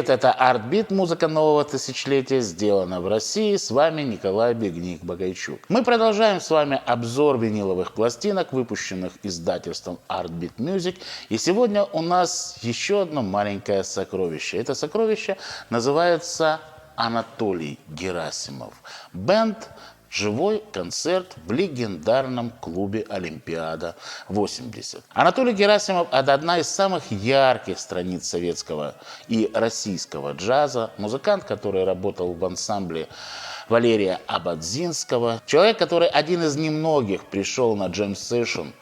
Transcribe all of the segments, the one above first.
Привет, это Артбит, музыка нового тысячелетия, сделана в России. С вами Николай Бегник-Багайчук. Мы продолжаем с вами обзор виниловых пластинок, выпущенных издательством Артбит Music. И сегодня у нас еще одно маленькое сокровище. Это сокровище называется Анатолий Герасимов. Бенд «Живой концерт» в легендарном клубе «Олимпиада-80». Анатолий Герасимов – это одна из самых ярких страниц советского и российского джаза. Музыкант, который работал в ансамбле Валерия Ободзинского. Человек, который один из немногих пришел на джем-сессион,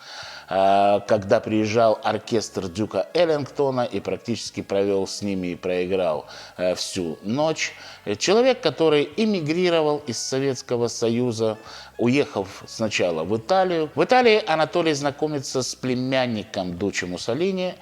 когда приезжал оркестр Дюка Эллингтона и практически провел с ними и проиграл всю ночь. Человек, который эмигрировал из Советского Союза, уехав сначала в Италию. В Италии Анатолий знакомится с племянником Дуччо Муссолини,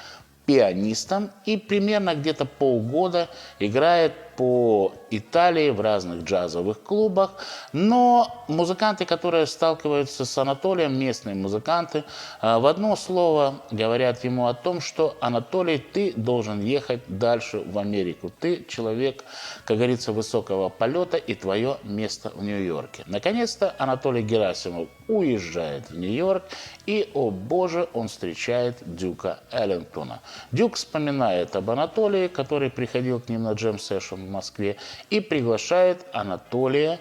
пианистом, и примерно где-то полгода играет по Италии в разных джазовых клубах. Но музыканты, которые сталкиваются с Анатолием, местные музыканты, в одно слово говорят ему о том, что Анатолий, ты должен ехать дальше в Америку. Ты человек, как говорится, высокого полета, и твое место в Нью-Йорке. Наконец-то Анатолий Герасимов уезжает в Нью-Йорк, и, о боже, он встречает Дюка Эллингтона. Дюк вспоминает об Анатолии, который приходил к ним на джем-сессион в Москве, и приглашает Анатолия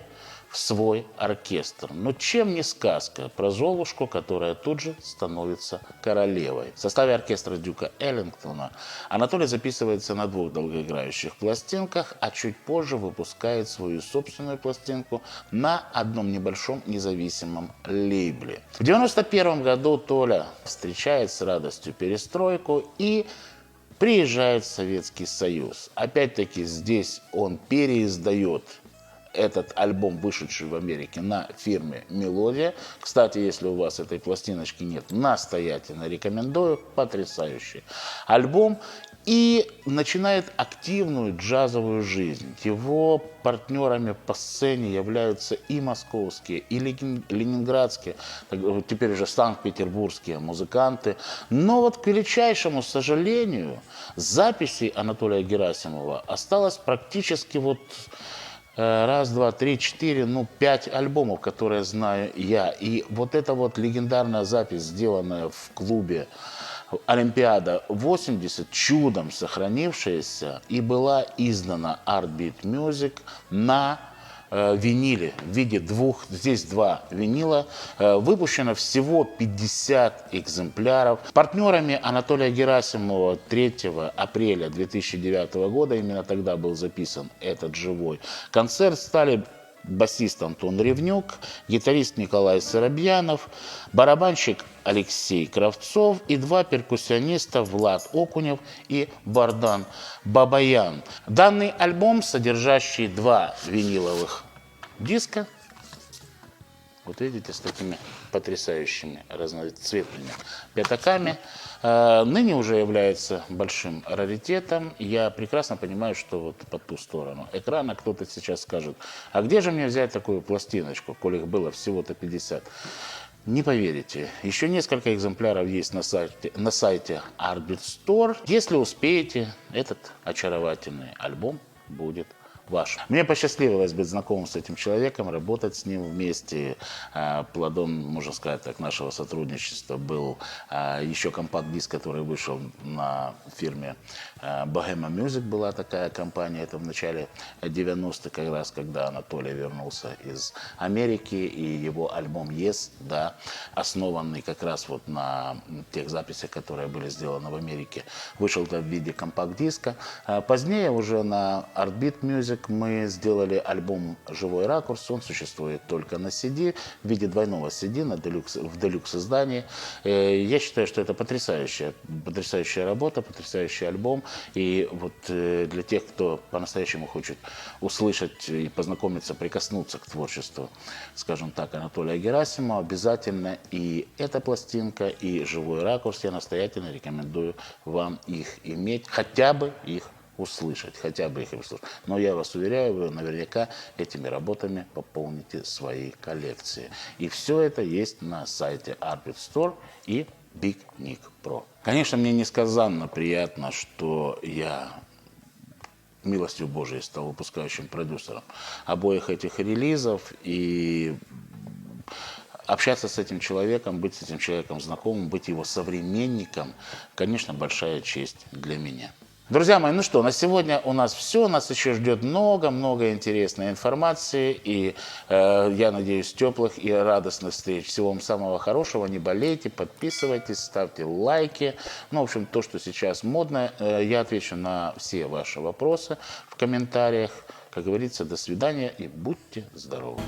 в свой оркестр. Но чем не сказка про Золушку, которая тут же становится королевой. В составе оркестра Дюка Эллингтона Анатолий записывается на 2 долгоиграющих пластинках, а чуть позже выпускает свою собственную пластинку на одном небольшом независимом лейбле. В 1991 году Толя встречает с радостью перестройку и приезжает в Советский Союз. Опять-таки здесь он переиздает этот альбом, вышедший в Америке, на фирме «Мелодия». Кстати, если у вас этой пластиночки нет, настоятельно рекомендую. Потрясающий альбом. И начинает активную джазовую жизнь. Его партнерами по сцене являются и московские, и ленинградские, теперь уже санкт-петербургские музыканты. Но вот, к величайшему сожалению, записей Анатолия Герасимова осталось практически раз, два, три, четыре, 5 альбомов, которые знаю я. И вот эта вот легендарная запись, сделанная в клубе Олимпиада-80, чудом сохранившаяся, и была издана Артбит Music на виниле в виде здесь 2 винила. Выпущено всего 50 экземпляров. Партнерами Анатолия Герасимова 3 апреля 2009 года, именно тогда был записан этот живой концерт, стали басист Антон Ревнюк, гитарист Николай Соробьянов, барабанщик Алексей Кравцов и 2 перкуссиониста Влад Окунев и Вардан Бабаян. Данный альбом, содержащий 2 виниловых диска, вот видите, с такими потрясающими разноцветными пятаками, ныне уже является большим раритетом. Я прекрасно понимаю, что вот по ту сторону экрана кто-то сейчас скажет: а где же мне взять такую пластиночку, коли их было всего-то 50? Не поверите, еще несколько экземпляров есть на сайте Артбит Store. Если успеете, этот очаровательный альбом будет ваш. Мне посчастливилось быть знакомым с этим человеком, работать с ним вместе. Плодом, можно сказать так, нашего сотрудничества был еще компакт-диск, который вышел на фирме Bohema Music, была такая компания. Это в начале 90-х, как раз когда Анатолий вернулся из Америки, и его альбом Yes, да, основанный как раз вот на тех записях, которые были сделаны в Америке, вышел в виде компакт-диска. Позднее уже на Артбит Music мы сделали альбом «Живой ракурс». Он существует только на CD, в виде двойного CD в делюкс издании. Я считаю, что это потрясающая работа, потрясающий альбом. И вот для тех, кто по-настоящему хочет услышать и познакомиться, прикоснуться к творчеству, скажем так, Анатолия Герасимова, обязательно и эта пластинка, и «Живой ракурс», я настоятельно рекомендую вам их иметь, хотя бы их услышать. Но я вас уверяю, вы наверняка этими работами пополните свои коллекции. И все это есть на сайте Артбит Store и Big Nick Pro. Конечно, мне несказанно приятно, что я милостью Божией стал выпускающим продюсером обоих этих релизов. И общаться с этим человеком, быть с этим человеком знакомым, быть его современником, конечно, большая честь для меня. Друзья мои, ну что, на сегодня у нас все. Нас еще ждет много-много интересной информации. И я надеюсь, теплых и радостных встреч. Всего вам самого хорошего. Не болейте, подписывайтесь, ставьте лайки. Ну, в общем, то, что сейчас модно. Я отвечу на все ваши вопросы в комментариях. Как говорится, до свидания и будьте здоровы.